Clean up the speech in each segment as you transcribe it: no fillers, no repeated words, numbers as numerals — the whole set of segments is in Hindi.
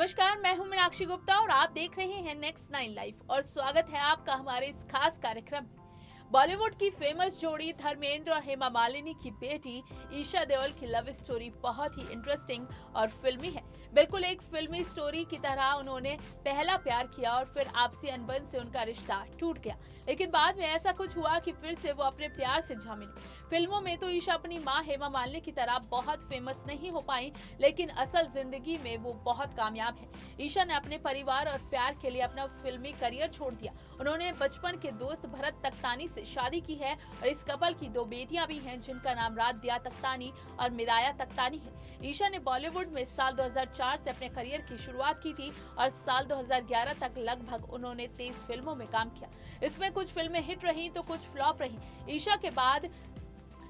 नमस्कार, मैं हूं मीनाक्षी गुप्ता और आप देख रहे हैं नेक्स्ट 9 लाइव और स्वागत है आपका हमारे इस खास कार्यक्रम में। बॉलीवुड की फेमस जोड़ी धर्मेंद्र और हेमा मालिनी की बेटी ईशा देओल की लव स्टोरी बहुत ही इंटरेस्टिंग और फिल्मी है। बिल्कुल एक फिल्मी स्टोरी की तरह उन्होंने पहला प्यार किया और फिर आपसी अनबन से उनका रिश्ता टूट गया, लेकिन बाद में ऐसा कुछ हुआ कि फिर से वो अपने प्यार से जा मिली। फिल्मों में तो ईशा अपनी माँ हेमा मालिनी की तरह बहुत फेमस नहीं हो पाई, लेकिन असल जिंदगी में वो बहुत कामयाब है। ईशा ने अपने परिवार और प्यार के लिए अपना फिल्मी करियर छोड़ दिया। उन्होंने बचपन के दोस्त भरत तख्तानी से शादी की है और इस कपल की दो बेटियां भी हैं, जिनका नाम राध्या तख्तानी और मिराया तख्तानी है। ईशा ने बॉलीवुड में साल 2004 से अपने करियर की शुरुआत की थी और साल 2011 तक लगभग उन्होंने 23 फिल्मों में काम किया। इसमें कुछ फिल्में हिट रही तो कुछ फ्लॉप रही।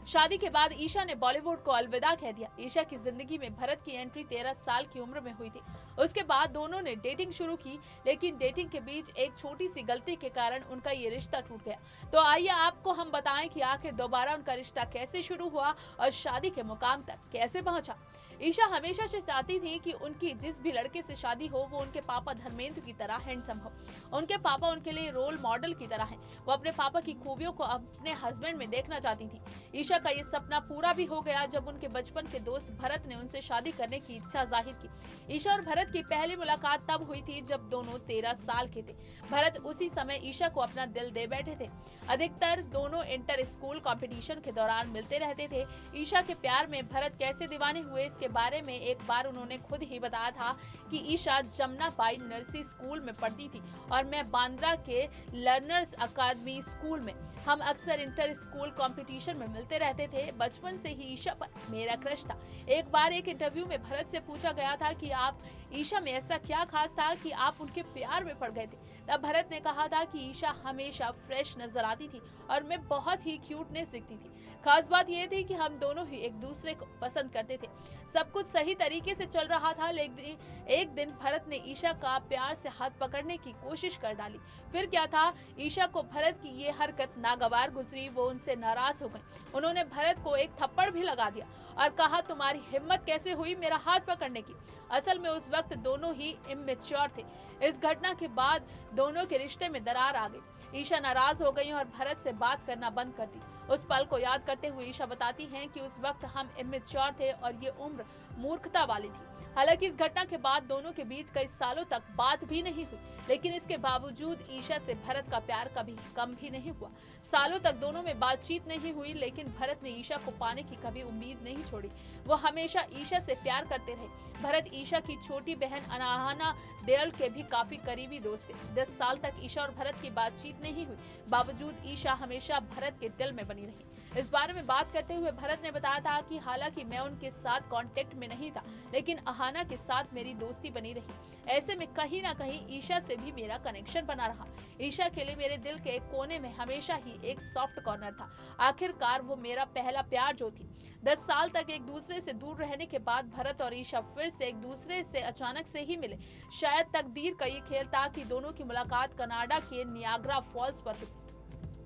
शादी के बाद ईशा ने बॉलीवुड को अलविदा कह दिया। ईशा की जिंदगी में भरत की एंट्री 13 साल की उम्र में हुई थी। उसके बाद दोनों ने डेटिंग शुरू की, लेकिन डेटिंग के बीच एक छोटी सी गलती के कारण उनका ये रिश्ता टूट गया। तो आइए आपको हम बताएं कि आखिर दोबारा उनका रिश्ता कैसे शुरू हुआ और शादी के मुकाम तक कैसे पहुंचा। ईशा हमेशा से चाहती थी कि उनकी जिस भी लड़के से शादी हो वो उनके पापा धर्मेंद्र की तरह हैंडसम हो। उनके पापा उनके लिए रोल मॉडल की तरह हैं। वो अपने पापा की खूबियों को अपने हस्बैंड में देखना चाहती थी। ईशा का ये सपना पूरा भी हो गया जब उनके बचपन के दोस्त भरत ने उनसे शादी करने की इच्छा जाहिर की। ईशा और भरत की पहली मुलाकात तब हुई थी जब दोनों 13 साल के थे। भरत उसी समय ईशा को अपना दिल दे बैठे थे। अधिकतर दोनों इंटर स्कूल कंपटीशन के दौरान मिलते रहते थे। ईशा के प्यार में भरत कैसे दीवाने हुए इसके बारे में एक बार उन्होंने खुद ही बताया था कि ईशा जमुना बाई नर्सरी स्कूल में पढ़ती थी और मैं बांद्रा के लर्नर्स अकादमी स्कूल में। हम अक्सर इंटर स्कूल कंपटीशन में मिलते रहते थे। बचपन से ही ईशा पर मेरा क्रश था। एक बार एक इंटरव्यू में भरत से पूछा गया था कि आप ईशा में ऐसा क्या खास था कि आप उनके प्यार में पड़ गए थे। तब भरत ने कहा था कि ईशा हमेशा फ्रेश नजर आती थी और मैं बहुत ही क्यूटनेस दिखती थी। खास बात यह थी कि हम दोनों ही एक दूसरे को पसंद करते थे। सब कुछ सही तरीके से चल रहा था, लेकिन एक दिन भरत ने ईशा का प्यार से हाथ पकड़ने की कोशिश कर डाली। फिर क्या था, ईशा को भरत की ये हरकत नागवार गुजरी। वो उनसे नाराज हो गई। उन्होंने भरत को एक थप्पड़ भी लगा दिया और कहा, तुम्हारी हिम्मत कैसे हुई मेरा हाथ पकड़ने की। असल में उस वक्त दोनों ही इमेच्योर थे। इस घटना के बाद दोनों के रिश्ते में दरार आ गई। ईशा नाराज हो गई और भरत से बात करना बंद कर दी। उस पल को याद करते हुए ईशा बताती हैं कि उस वक्त हम इमेच्योर थे और ये उम्र मूर्खता वाली थी। हालांकि इस घटना के बाद दोनों के बीच कई सालों तक बात भी नहीं हुई, लेकिन इसके बावजूद ईशा से भरत का प्यार कभी कम भी नहीं हुआ। सालों तक दोनों में बातचीत नहीं हुई, लेकिन भरत ने ईशा को पाने की कभी उम्मीद नहीं छोड़ी। वो हमेशा ईशा से प्यार करते रहे। भरत ईशा की छोटी बहन अनाहना देओल के भी काफी करीबी दोस्त थे। 10 साल तक ईशा और भरत की बातचीत नहीं हुई, बावजूद ईशा हमेशा भरत के दिल में बनी रही। इस बारे में बात करते हुए भरत ने बताया था कि हालांकि मैं उनके साथ कांटेक्ट में नहीं था, लेकिन अहाना के साथ मेरी दोस्ती बनी रही। ऐसे में कहीं ना कहीं ईशा से भी मेरा कनेक्शन बना रहा। ईशा के लिए मेरे दिल के एक कोने में हमेशा ही एक सॉफ्ट कॉर्नर था। आखिरकार वो मेरा पहला प्यार जो थी। 10 साल तक एक दूसरे से दूर रहने के बाद भरत और ईशा फिर से एक दूसरे से अचानक से ही मिले। शायद तकदीर का ये खेल था कि दोनों की मुलाकात कनाडा के नियाग्रा फॉल्स पर हुई।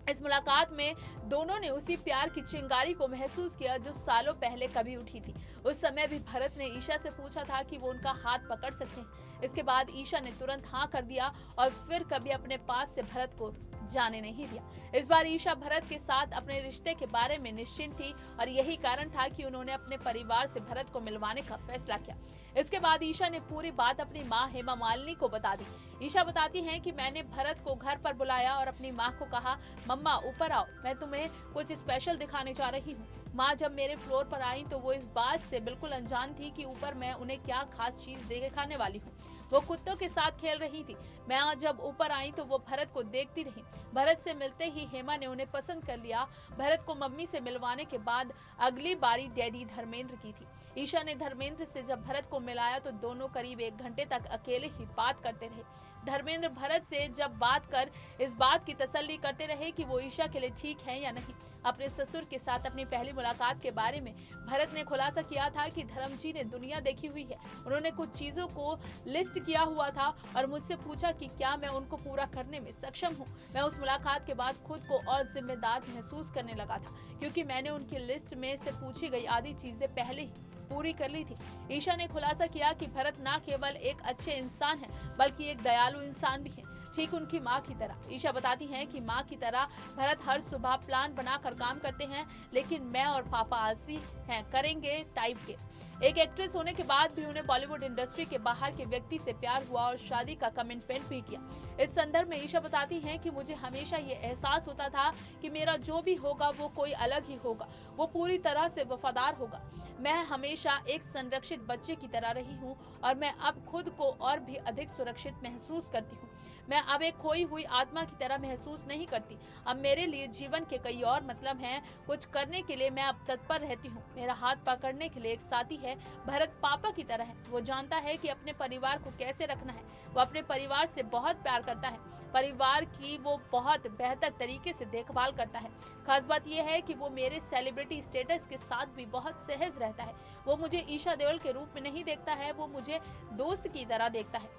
इस मुलाकात में दोनों ने उसी प्यार की चिंगारी को महसूस किया जो सालों पहले कभी उठी थी। उस समय भी भरत ने ईशा से पूछा था कि वो उनका हाथ पकड़ सकते हैं। इसके बाद ईशा ने तुरंत हाँ कर दिया और फिर कभी अपने पास से भरत को जाने नहीं दिया। इस बार ईशा भरत के साथ अपने रिश्ते के बारे में निश्चिंत थी और यही कारण था कि उन्होंने अपने परिवार से भरत को मिलवाने का फैसला किया। इसके बाद ईशा ने पूरी बात अपनी माँ हेमा मालिनी को बता दी। ईशा बताती हैं कि मैंने भरत को घर पर बुलाया और अपनी माँ को कहा, मम्मा ऊपर आओ, मैं तुम्हें कुछ स्पेशल दिखाने जा रही हूँ। माँ जब मेरे फ्लोर पर आई तो वो इस बात से बिल्कुल अनजान थी कि ऊपर मैं उन्हें क्या खास चीज दिखाने वाली हूँ। वो कुत्तों के साथ खेल रही थी। मैं जब ऊपर आई तो वो भरत को देखती रही। भरत से मिलते ही हेमा ने उन्हें पसंद कर लिया। भरत को मम्मी से मिलवाने के बाद अगली बारी डैडी धर्मेंद्र की थी। ईशा ने धर्मेंद्र से जब भरत को मिलाया तो दोनों करीब 1 घंटे तक अकेले ही बात करते रहे। धर्मेंद्र भरत से जब बात कर इस बात की तसल्ली करते रहे कि वो ईशा के लिए ठीक है या नहीं। अपने ससुर के साथ अपनी पहली मुलाकात के बारे में भरत ने खुलासा किया था कि धर्म जी ने दुनिया देखी हुई है। उन्होंने कुछ चीजों को लिस्ट किया हुआ था और मुझसे पूछा कि क्या मैं उनको पूरा करने में सक्षम हूँ। मैं उस मुलाकात के बाद खुद को और जिम्मेदार महसूस करने लगा था, क्योंकि मैंने उनकी लिस्ट में से पूछी गई आधी चीजें पहले ही पूरी कर ली थी। ईशा ने खुलासा किया कि भरत न केवल एक अच्छे इंसान है बल्कि एक दयालु इंसान भी है, ठीक उनकी माँ की तरह। ईशा बताती हैं कि माँ की तरह भरत हर सुबह प्लान बनाकर काम करते हैं, लेकिन मैं और पापा आलसी हैं, करेंगे टाइप के। एक एक्ट्रेस होने के बाद भी उन्हें बॉलीवुड इंडस्ट्री के बाहर के व्यक्ति से प्यार हुआ और शादी का कमिटमेंट भी किया। इस संदर्भ में ईशा बताती हैं कि मुझे हमेशा ये एहसास होता था कि मेरा जो भी होगा वो कोई अलग ही होगा, वो पूरी तरह से वफादार होगा। मैं हमेशा एक संरक्षित बच्चे की तरह रही हूँ और मैं अब खुद को और भी अधिक सुरक्षित महसूस करती हूँ। मैं अब एक खोई हुई आत्मा की तरह महसूस नहीं करती। अब मेरे लिए जीवन के कई और मतलब हैं। कुछ करने के लिए मैं अब तत्पर रहती हूँ। मेरा हाथ पकड़ने के लिए एक साथी है। भरत पापा की तरह है। वो जानता है कि अपने परिवार को कैसे रखना है। वो अपने परिवार से बहुत प्यार करता है। परिवार की वो बहुत बेहतर तरीके से देखभाल करता है। खास बात यह है कि वो मेरे सेलिब्रिटी स्टेटस के साथ भी बहुत सहज रहता है। वो मुझे ईशा देओल के रूप में नहीं देखता है, वो मुझे दोस्त की तरह देखता है।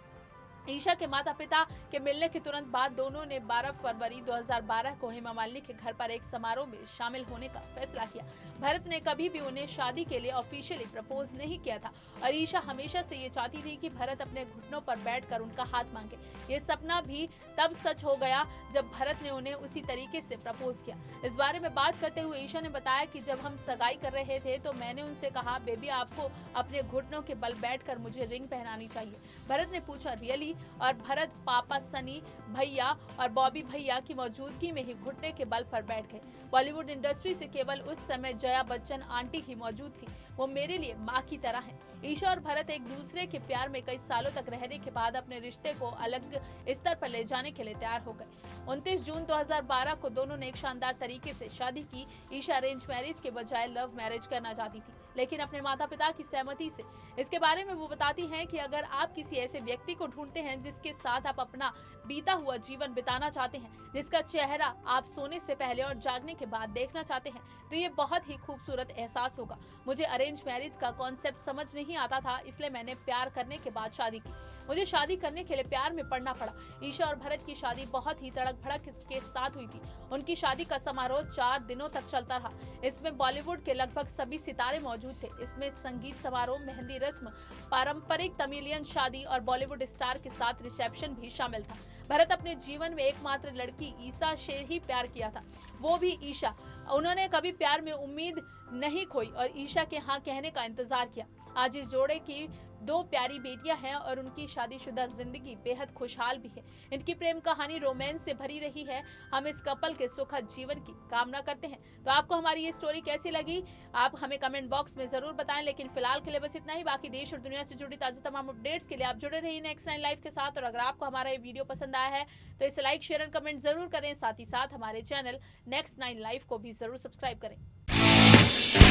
ईशा के माता पिता के मिलने के तुरंत बाद दोनों ने 12 फरवरी 2012 को हेमा मालिनी के घर पर एक समारोह में शामिल होने का फैसला किया। भरत ने कभी भी उन्हें शादी के लिए ऑफिशियली प्रपोज नहीं किया था और ईशा हमेशा से ये चाहती थी कि भरत अपने घुटनों पर बैठकर उनका हाथ मांगे। ये सपना भी तब सच हो गया जब भरत ने उन्हें उसी तरीके से प्रपोज किया। इस बारे में बात करते हुए ईशा ने बताया कि जब हम सगाई कर रहे थे तो मैंने उनसे कहा, बेबी आपको अपने घुटनों के बल बैठकर मुझे रिंग पहनानी चाहिए। भरत ने पूछा, रियली? और भरत पापा सनी भैया और बॉबी भैया की मौजूदगी में ही घुटने के बल पर बैठ गए। बॉलीवुड इंडस्ट्री से केवल उस समय जया बच्चन आंटी ही मौजूद थी। वो मेरे लिए माँ की तरह हैं। ईशा और भरत एक दूसरे के प्यार में कई सालों तक रहने के बाद अपने रिश्ते को अलग स्तर पर ले जाने के लिए तैयार हो गए। 29 जून 2012 को दोनों ने एक शानदार तरीके से शादी की। ईशा अरेंज मैरिज के बजाय लव मैरिज करना चाहती थी, लेकिन अपने माता पिता की सहमति से। इसके बारे में वो बताती हैं कि अगर आप किसी ऐसे व्यक्ति को ढूंढते हैं जिसके साथ आप अपना बीता हुआ जीवन बिताना चाहते हैं, जिसका चेहरा आप सोने से पहले और जागने के बाद देखना चाहते हैं, तो ये बहुत ही खूबसूरत एहसास होगा। मुझे अरेंज मैरिज का कॉन्सेप्ट समझ नहीं आता था, इसलिए मैंने प्यार करने के बाद शादी की। मुझे शादी करने के लिए प्यार में पड़ना पड़ा। ईशा और भरत की शादी बहुत ही तड़क भड़क के साथ हुई थी। उनकी शादी का समारोह 4 दिनों तक चलता रहा। इसमें बॉलीवुड के लगभग सभी सितारे मौजूद थे। इसमें संगीत समारोह, मेहंदी रस्म, पारंपरिक तमिलियन शादी और बॉलीवुड स्टार के साथ रिसेप्शन भी शामिल था। भरत अपने जीवन में एकमात्र लड़की ईशा से ही प्यार किया था, वो भी ईशा। उन्होंने कभी प्यार में उम्मीद नहीं खोई और ईशा के हाँ कहने का इंतजार किया। आज इस जोड़े की 2 प्यारी बेटियां हैं और उनकी शादीशुदा जिंदगी बेहद खुशहाल भी है। इनकी प्रेम कहानी रोमांस से भरी रही है। हम इस कपल के सुखद जीवन की कामना करते हैं। तो आपको हमारी ये स्टोरी कैसी लगी, आप हमें कमेंट बॉक्स में जरूर बताएं। लेकिन फिलहाल के लिए बस इतना ही। बाकी देश और दुनिया से जुड़ी ताजा तमाम अपडेट्स के लिए आप जुड़े रहिए नेक्स्ट 9 लाइव के साथ। और अगर आपको हमारा ये वीडियो पसंद आया है तो इसे लाइक, शेयर और कमेंट जरूर करें। साथ ही साथ हमारे चैनल नेक्स्ट 9 लाइव को भी जरूर सब्सक्राइब करें।